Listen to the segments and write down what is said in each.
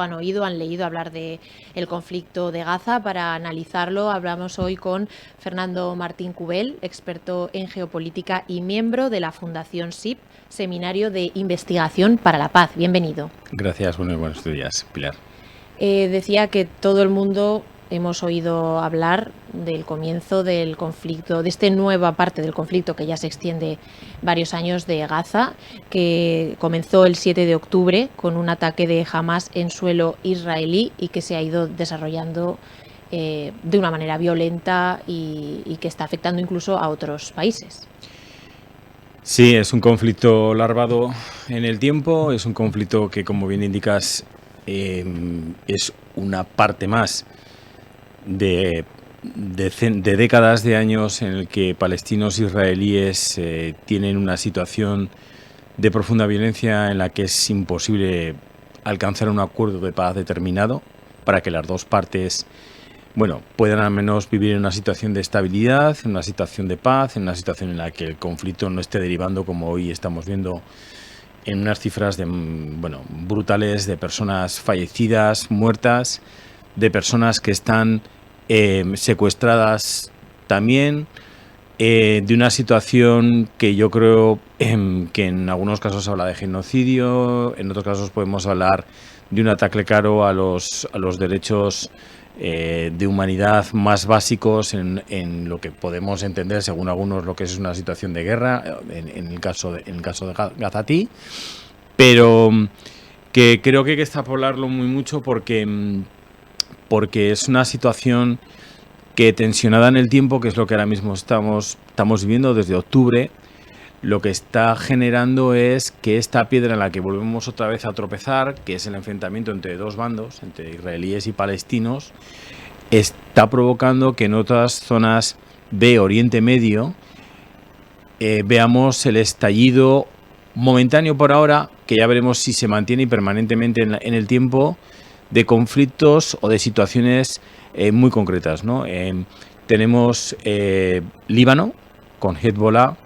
han oído, han leído hablar de el conflicto de Gaza. Para analizarlo, hablamos hoy con Fernando Martín Cubel, experto en geopolítica y miembro de la Fundación SIP, Seminario de Investigación para la Paz. Bienvenido. Gracias, buenos días, Pilar. Decía que todo el mundo hemos oído hablar del comienzo del conflicto, de esta nueva parte del conflicto que ya se extiende varios años de Gaza, que comenzó el 7 de octubre con un ataque de Hamas en suelo israelí y que se ha ido desarrollando de una manera violenta y que está afectando incluso a otros países. Sí, es un conflicto larvado en el tiempo, es un conflicto que, como bien indicas, es una parte más de décadas de años en el que palestinos e israelíes tienen una situación de profunda violencia en la que es imposible alcanzar un acuerdo de paz determinado para que las dos partes puedan al menos vivir en una situación de estabilidad, en una situación de paz, en una situación en la que el conflicto no esté derivando, como hoy estamos viendo, en unas cifras brutales de personas fallecidas, muertas, de personas que están secuestradas también, de una situación que yo creo que en algunos casos habla de genocidio, en otros casos podemos hablar de un ataque claro a los derechos de humanidad más básicos en lo que podemos entender, según algunos, lo que es una situación de guerra, en el caso de Gazatí, pero que creo que hay que extrapolarlo muy mucho porque es una situación que, tensionada en el tiempo, que es lo que ahora mismo estamos viviendo desde octubre, lo que está generando es que esta piedra en la que volvemos otra vez a tropezar, que es el enfrentamiento entre dos bandos, entre israelíes y palestinos, está provocando que en otras zonas de Oriente Medio veamos el estallido momentáneo por ahora, que ya veremos si se mantiene y permanentemente en el tiempo, de conflictos o de situaciones muy concretas, ¿no? Tenemos Líbano con Hezbollah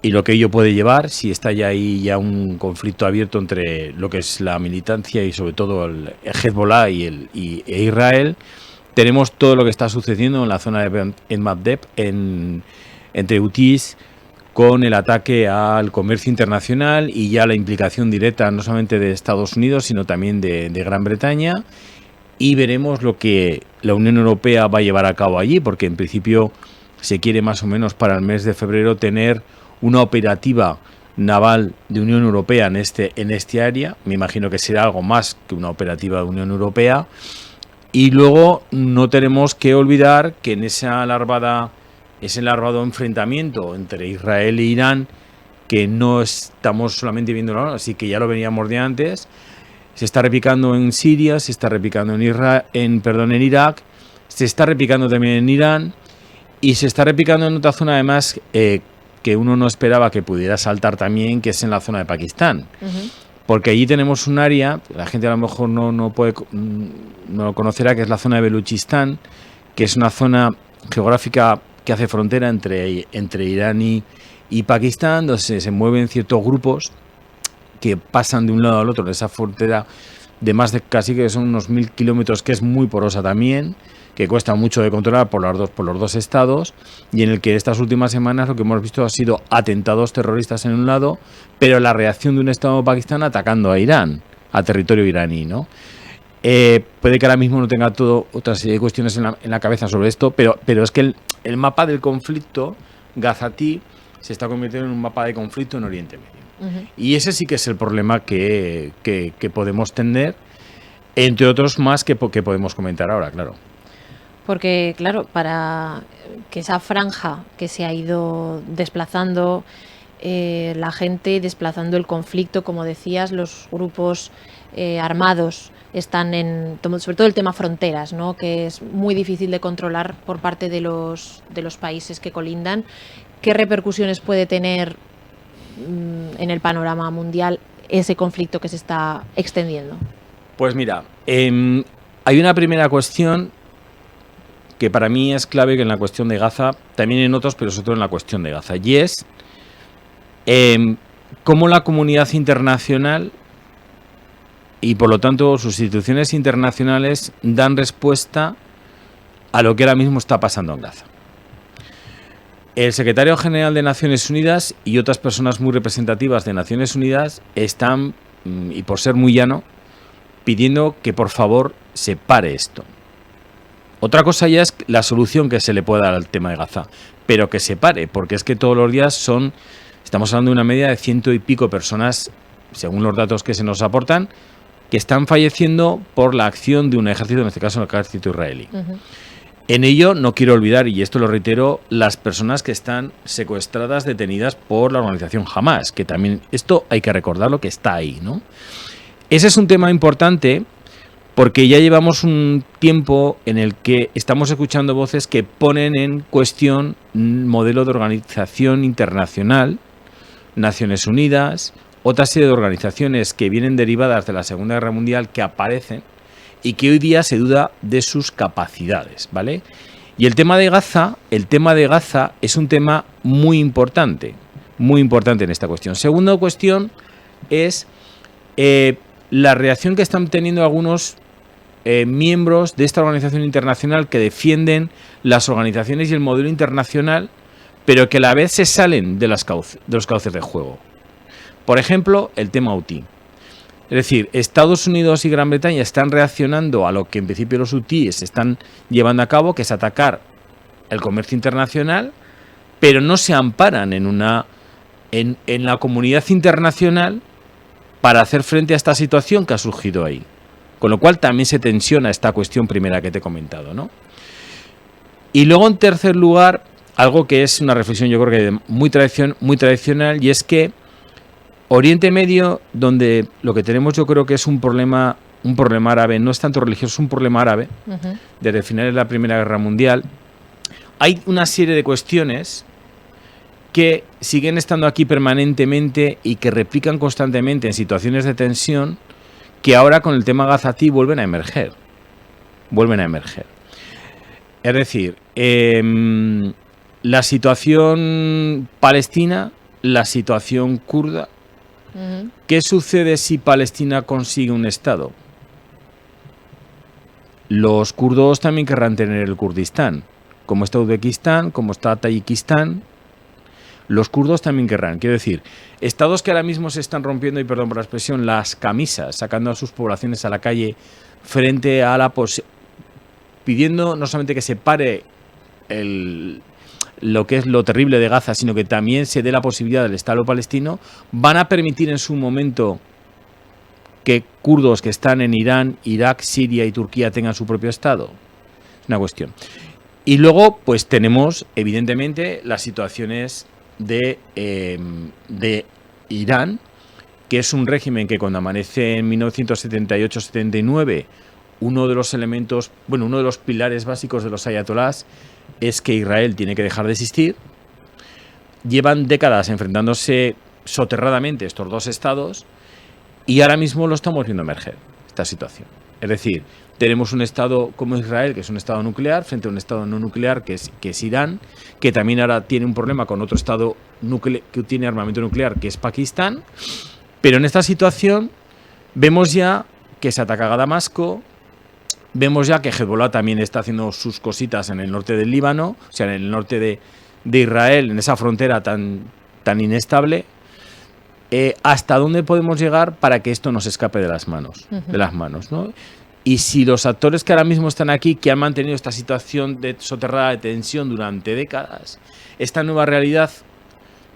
y lo que ello puede llevar si está ya ahí ya un conflicto abierto entre lo que es la militancia y sobre todo el Hezbollah e Israel. Tenemos todo lo que está sucediendo en la zona de Madeb, entre Houthis, con el ataque al comercio internacional y ya la implicación directa no solamente de Estados Unidos, sino también de Gran Bretaña. Y veremos lo que la Unión Europea va a llevar a cabo allí, porque en principio se quiere más o menos para el mes de febrero tener una operativa naval de Unión Europea en este área. Me imagino que será algo más que una operativa de Unión Europea. Y luego no tenemos que olvidar que en ese larvado enfrentamiento entre Israel e Irán, que no estamos solamente viendo ahora, así que ya lo veníamos de antes, se está replicando en Siria, se está replicando en Irak, se está replicando también en Irán y se está replicando en otra zona además que uno no esperaba que pudiera saltar también, que es en la zona de Pakistán. Uh-huh. Porque allí tenemos un área, la gente a lo mejor no lo conocerá, que es la zona de Beluchistán, que es una zona geográfica que hace frontera entre Irán y Pakistán, donde se mueven ciertos grupos que pasan de un lado al otro de esa frontera de más de casi que son unos 1000 kilómetros, que es muy porosa también, que cuesta mucho de controlar por los dos estados, y en el que estas últimas semanas lo que hemos visto ha sido atentados terroristas en un lado, pero la reacción de un estado de Pakistán atacando a Irán, a territorio iraní, ¿no? Puede que ahora mismo no tenga otra serie de cuestiones en la cabeza sobre esto, pero es que el mapa del conflicto Gazatí se está convirtiendo en un mapa de conflicto en Oriente Medio. Uh-huh. Y ese sí que es el problema que podemos tener, entre otros más que podemos comentar ahora, claro. Porque, claro, para que esa franja que se ha ido desplazando, la gente desplazando el conflicto, como decías, los grupos armados están sobre todo el tema fronteras, ¿no? Que es muy difícil de controlar por parte de los países que colindan. ¿Qué repercusiones puede tener en el panorama mundial ese conflicto que se está extendiendo? Pues mira, hay una primera cuestión que para mí es clave, que en la cuestión de Gaza, también en otros, pero sobre todo en la cuestión de Gaza, y es cómo la comunidad internacional y por lo tanto sus instituciones internacionales dan respuesta a lo que ahora mismo está pasando en Gaza. El secretario general de Naciones Unidas y otras personas muy representativas de Naciones Unidas están, y por ser muy llano, pidiendo que por favor se pare esto. Otra cosa ya es la solución que se le pueda dar al tema de Gaza, pero que se pare, porque es que todos los días estamos hablando de una media de 100 y pico personas, según los datos que se nos aportan, que están falleciendo por la acción de un ejército, en este caso el ejército israelí. En ello no quiero olvidar, y esto lo reitero, las personas que están secuestradas, detenidas por la organización Hamas, que también esto hay que recordarlo que está ahí, ¿no? Ese es un tema importante porque ya llevamos un tiempo en el que estamos escuchando voces que ponen en cuestión un modelo de organización internacional, Naciones Unidas, otra serie de organizaciones que vienen derivadas de la Segunda Guerra Mundial que aparecen y que hoy día se duda de sus capacidades, ¿vale? Y el tema de Gaza es un tema muy importante en esta cuestión. Segunda cuestión es la reacción que están teniendo algunos miembros de esta organización internacional que defienden las organizaciones y el modelo internacional, pero que a la vez se salen de los cauces de juego. Por ejemplo, el tema Houthi. Es decir, Estados Unidos y Gran Bretaña están reaccionando a lo que en principio los hutíes están llevando a cabo, que es atacar el comercio internacional, pero no se amparan en la comunidad internacional para hacer frente a esta situación que ha surgido ahí. Con lo cual también se tensiona esta cuestión primera que te he comentado, ¿no? Y luego, en tercer lugar, algo que es una reflexión yo creo que muy tradicional, y es que Oriente Medio, donde lo que tenemos yo creo que es un problema árabe, no es tanto religioso, es un problema árabe, desde finales de la Primera Guerra Mundial, hay una serie de cuestiones que siguen estando aquí permanentemente y que replican constantemente en situaciones de tensión que ahora con el tema gazatí vuelven a emerger. Es decir, la situación palestina, la situación kurda. ¿Qué sucede si Palestina consigue un Estado? Los kurdos también querrán tener el Kurdistán. Como está Uzbekistán, como está Tayikistán, los kurdos también querrán. Quiero decir, estados que ahora mismo se están rompiendo, y perdón por la expresión, las camisas, sacando a sus poblaciones a la calle frente a pidiendo no solamente que se pare lo que es lo terrible de Gaza, sino que también se dé la posibilidad del Estado palestino, van a permitir en su momento que kurdos que están en Irán, Irak, Siria y Turquía tengan su propio Estado. Es una cuestión. Y luego, pues tenemos, evidentemente, las situaciones de Irán, que es un régimen que cuando amanece en 1978-79, uno de los pilares básicos de los ayatolás es que Israel tiene que dejar de existir. Llevan décadas enfrentándose soterradamente estos dos estados y ahora mismo lo estamos viendo emerger, esta situación. Es decir, tenemos un estado como Israel, que es un estado nuclear, frente a un estado no nuclear, que es Irán, que también ahora tiene un problema con otro estado que tiene armamento nuclear, que es Pakistán. Pero en esta situación vemos ya que se ataca a Damasco. Vemos ya que Hezbollah también está haciendo sus cositas en el norte del Líbano, o sea, en el norte de Israel, en esa frontera tan inestable. ¿Hasta dónde podemos llegar para que esto nos escape de las manos? ¿No? Y si los actores que ahora mismo están aquí, que han mantenido esta situación soterrada de tensión durante décadas, esta nueva realidad,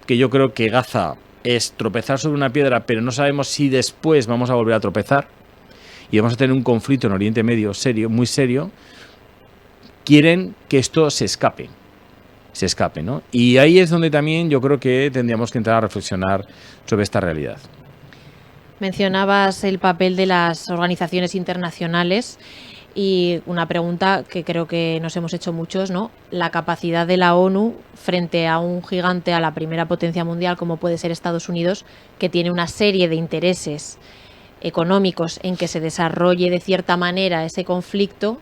que yo creo que Gaza es tropezar sobre una piedra, pero no sabemos si después vamos a volver a tropezar, y vamos a tener un conflicto en Oriente Medio serio, muy serio, quieren que esto se escape, ¿no? Y ahí es donde también yo creo que tendríamos que entrar a reflexionar sobre esta realidad. Mencionabas el papel de las organizaciones internacionales y una pregunta que creo que nos hemos hecho muchos, ¿no? La capacidad de la ONU frente a un gigante, a la primera potencia mundial como puede ser Estados Unidos, que tiene una serie de intereses económicos en que se desarrolle de cierta manera ese conflicto.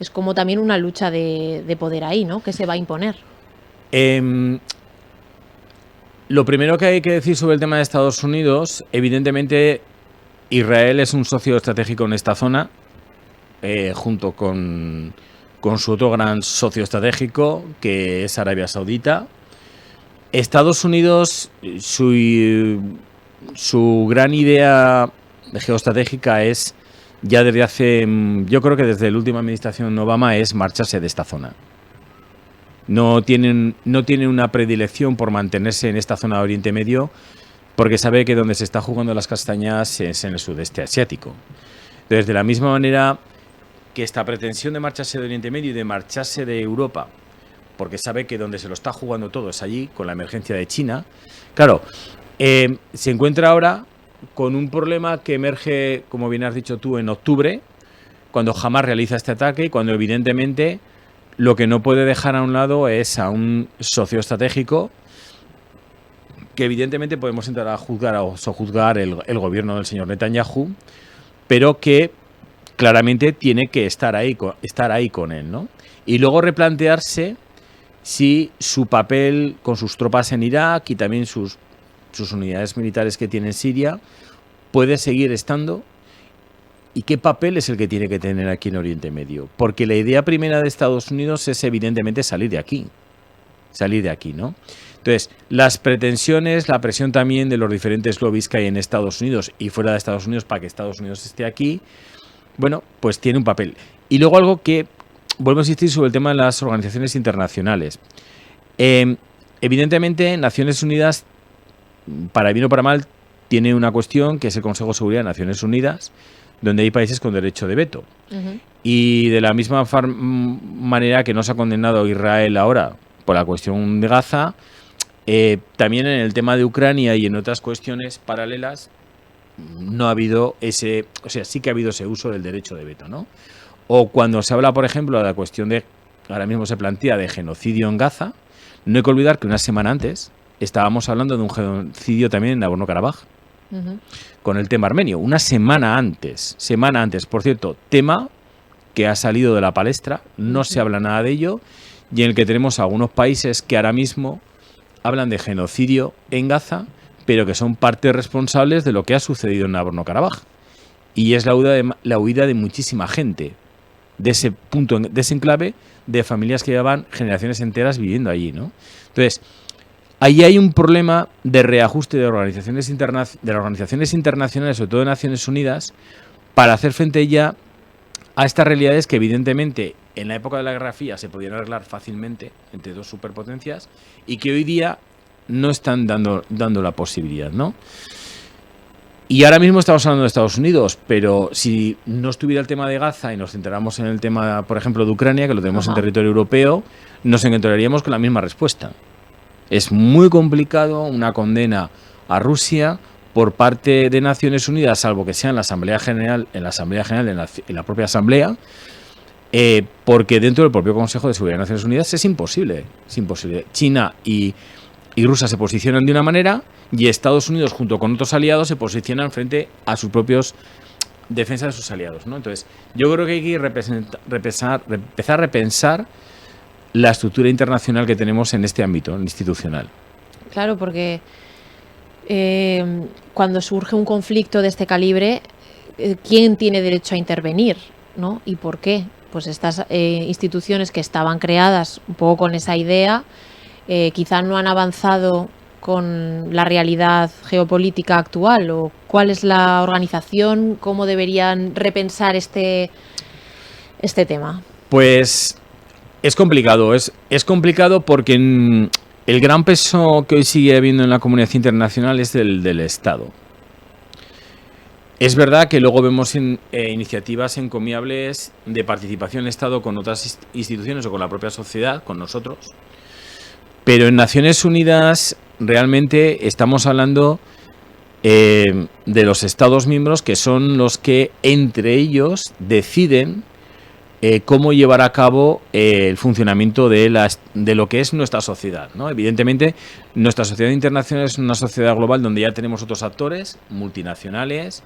Es como también una lucha de poder ahí, ¿no? Que se va a imponer. Lo primero que hay que decir sobre el tema de Estados Unidos, evidentemente Israel es un socio estratégico en esta zona, junto con su otro gran socio estratégico, que es Arabia Saudita. Estados Unidos, su gran idea geoestratégica es, ya desde hace, yo creo que desde la última administración Obama, es marcharse de esta zona. No tienen una predilección por mantenerse en esta zona de Oriente Medio, porque sabe que donde se está jugando las castañas es en el sudeste asiático. Entonces, de la misma manera que esta pretensión de marcharse de Oriente Medio y de marcharse de Europa, porque sabe que donde se lo está jugando todo es allí, con la emergencia de China, claro, se encuentra ahora con un problema que emerge, como bien has dicho tú, en octubre, cuando Hamas realiza este ataque y cuando evidentemente lo que no puede dejar a un lado es a un socio estratégico que evidentemente podemos entrar a juzgar o sojuzgar el gobierno del señor Netanyahu, pero que claramente tiene que estar ahí con él, ¿no? Y luego replantearse si su papel con sus tropas en Irak y también sus unidades militares que tiene en Siria puede seguir estando, y qué papel es el que tiene que tener aquí en Oriente Medio. Porque la idea primera de Estados Unidos es evidentemente salir de aquí, ¿no? Entonces, las pretensiones, la presión también de los diferentes lobbies que hay en Estados Unidos y fuera de Estados Unidos para que Estados Unidos esté aquí, bueno, pues tiene un papel. Y luego algo que, vuelvo a insistir sobre el tema de las organizaciones internacionales. Evidentemente, Naciones Unidas, para bien o para mal, tiene una cuestión que es el Consejo de Seguridad de Naciones Unidas, donde hay países con derecho de veto. Uh-huh. Y de la misma manera que no se ha condenado a Israel ahora por la cuestión de Gaza, también en el tema de Ucrania y en otras cuestiones paralelas no ha habido sí que ha habido ese uso del derecho de veto, ¿no? O cuando se habla, por ejemplo, de la cuestión de, ahora mismo se plantea, de genocidio en Gaza, no hay que olvidar que una semana antes estábamos hablando de un genocidio también en Nagorno-Karabaj. Uh-huh. Con el tema armenio, una semana antes, por cierto, tema que ha salido de la palestra, no se habla nada de ello, y en el que tenemos algunos países que ahora mismo hablan de genocidio en Gaza, pero que son parte responsables de lo que ha sucedido en Nagorno-Karabaj. Y es la huida de muchísima gente de ese punto, de ese enclave, de familias que llevaban generaciones enteras viviendo allí, ¿no? Entonces, ahí hay un problema de reajuste de organizaciones internacionales, sobre todo de Naciones Unidas, para hacer frente ya a estas realidades que evidentemente en la época de la Guerra Fría se podían arreglar fácilmente entre dos superpotencias y que hoy día no están dando la posibilidad, ¿no? Y ahora mismo estamos hablando de Estados Unidos, pero si no estuviera el tema de Gaza y nos centráramos en el tema, por ejemplo, de Ucrania, que lo tenemos en territorio europeo, nos encontraríamos con la misma respuesta. Es muy complicado una condena a Rusia por parte de Naciones Unidas, salvo que sea en la Asamblea General, en la propia Asamblea, porque dentro del propio Consejo de Seguridad de Naciones Unidas es imposible. China y Rusia se posicionan de una manera y Estados Unidos, junto con otros aliados, se posicionan frente a sus propios defensa de sus aliados, ¿no? Entonces, yo creo que hay que empezar a repensar la estructura internacional que tenemos en este ámbito institucional. Claro, porque cuando surge un conflicto de este calibre, ¿quién tiene derecho a intervenir, ¿no? ¿Y por qué? Pues estas instituciones que estaban creadas un poco con esa idea, quizá no han avanzado con la realidad geopolítica actual. ¿O cuál es la organización? ¿Cómo deberían repensar este tema? Pues es complicado, es complicado porque el gran peso que hoy sigue habiendo en la comunidad internacional es del Estado. Es verdad que luego vemos iniciativas encomiables de participación del Estado con otras instituciones o con la propia sociedad, con nosotros, pero en Naciones Unidas realmente estamos hablando de los Estados miembros, que son los que entre ellos deciden cómo llevar a cabo el funcionamiento de lo que es nuestra sociedad, ¿no? Evidentemente, nuestra sociedad internacional es una sociedad global donde ya tenemos otros actores, multinacionales,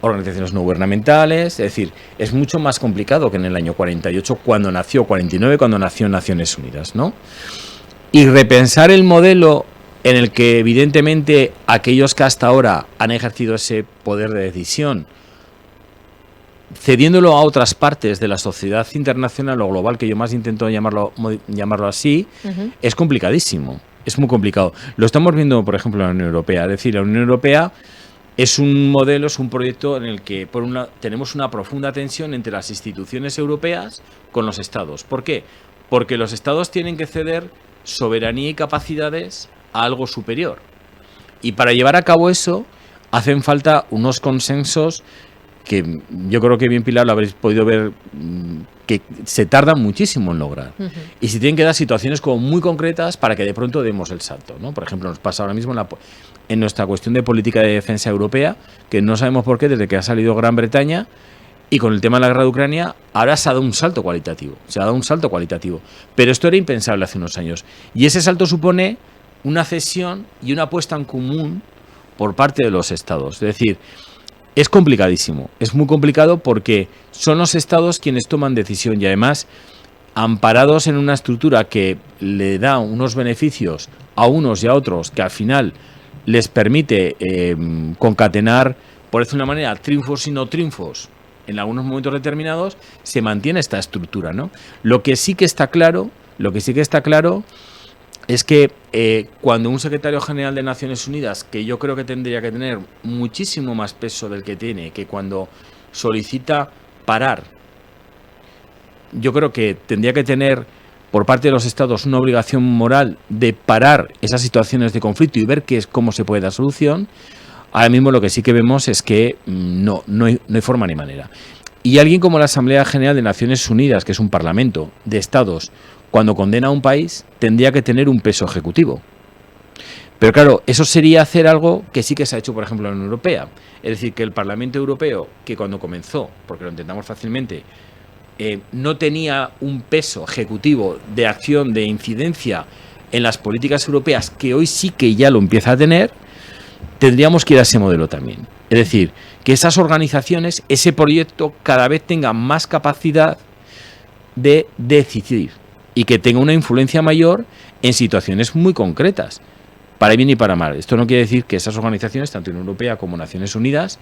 organizaciones no gubernamentales, es decir, es mucho más complicado que en el año 48, 49, cuando nació Naciones Unidas, ¿no? Y repensar el modelo en el que evidentemente aquellos que hasta ahora han ejercido ese poder de decisión, cediéndolo a otras partes de la sociedad internacional o global, que yo más intento llamarlo así, es complicadísimo, es muy complicado. Lo estamos viendo, por ejemplo, en la Unión Europea. Es decir, la Unión Europea es un modelo, es un proyecto en el que por tenemos una profunda tensión entre las instituciones europeas con los estados. ¿Por qué? Porque los estados tienen que ceder soberanía y capacidades a algo superior. Y para llevar a cabo eso hacen falta unos consensos que yo creo que bien, Pilar, lo habréis podido ver, que se tardan muchísimo en lograr. Y se tienen que dar situaciones como muy concretas para que de pronto demos el salto, ¿no? Por ejemplo, nos pasa ahora mismo en nuestra cuestión de política de defensa europea, que no sabemos por qué, desde que ha salido Gran Bretaña, y con el tema de la guerra de Ucrania, ahora se ha dado un salto cualitativo. Se ha dado un salto cualitativo. Pero esto era impensable hace unos años. Y ese salto supone una cesión y una puesta en común por parte de los estados. Es decir, es complicadísimo. Es muy complicado porque son los estados quienes toman decisión y además amparados en una estructura que le da unos beneficios a unos y a otros que al final les permite concatenar, por decirlo de una manera, triunfos y no triunfos en algunos momentos determinados, se mantiene esta estructura, ¿no? Lo que sí que está claro es que cuando un secretario general de Naciones Unidas, que yo creo que tendría que tener muchísimo más peso del que tiene, que cuando solicita parar, yo creo que tendría que tener por parte de los estados una obligación moral de parar esas situaciones de conflicto y ver cómo se puede dar solución. Ahora mismo lo que sí que vemos es que no hay forma ni manera. Y alguien como la Asamblea General de Naciones Unidas, que es un parlamento de estados, cuando condena a un país, tendría que tener un peso ejecutivo. Pero claro, eso sería hacer algo que sí que se ha hecho, por ejemplo, en la Unión Europea. Es decir, que el Parlamento Europeo, que cuando comenzó, porque lo entendamos fácilmente, no tenía un peso ejecutivo de acción, de incidencia en las políticas europeas, que hoy sí que ya lo empieza a tener, tendríamos que ir a ese modelo también. Es decir, que esas organizaciones, ese proyecto, cada vez tenga más capacidad de decidir y que tenga una influencia mayor en situaciones muy concretas, para bien y para mal. Esto no quiere decir que esas organizaciones, tanto en Europea como Naciones Unidas,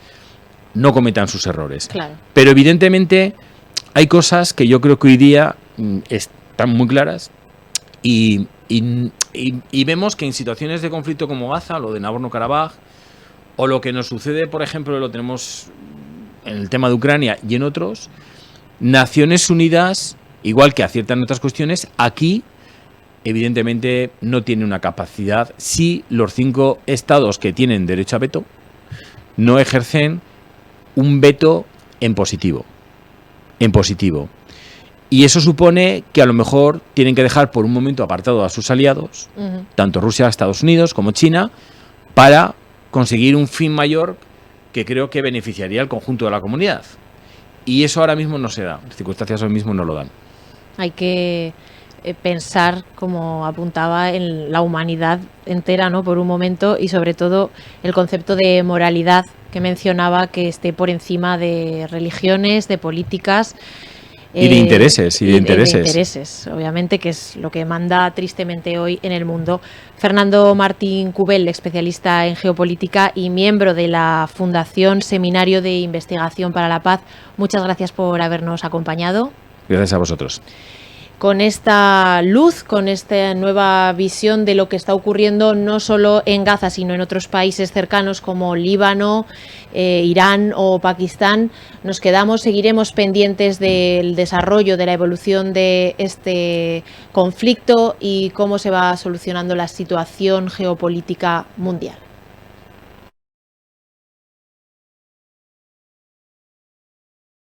no cometan sus errores. Claro. Pero evidentemente hay cosas que yo creo que hoy día están muy claras y vemos que en situaciones de conflicto como Gaza, lo de Nagorno-Karabaj, o lo que nos sucede, por ejemplo, lo tenemos en el tema de Ucrania y en otros, Naciones Unidas, igual que aciertan en otras cuestiones, aquí evidentemente no tiene una capacidad si los 5 estados que tienen derecho a veto no ejercen un veto en positivo. Y eso supone que a lo mejor tienen que dejar por un momento apartado a sus aliados, tanto Rusia, Estados Unidos como China, para conseguir un fin mayor que creo que beneficiaría al conjunto de la comunidad. Y eso ahora mismo no se da, las circunstancias ahora mismo no lo dan. Hay que pensar, como apuntaba, en la humanidad entera, ¿no? Por un momento, y sobre todo el concepto de moralidad que mencionaba, que esté por encima de religiones, de políticas. Y de intereses, de intereses, obviamente, que es lo que manda tristemente hoy en el mundo. Fernando Martín Cubel, especialista en geopolítica y miembro de la Fundación Seminario de Investigación para la Paz, muchas gracias por habernos acompañado. Gracias a vosotros. Con esta luz, con esta nueva visión de lo que está ocurriendo no solo en Gaza, sino en otros países cercanos como Líbano, Irán o Pakistán, nos quedamos, seguiremos pendientes del desarrollo, de la evolución de este conflicto y cómo se va solucionando la situación geopolítica mundial.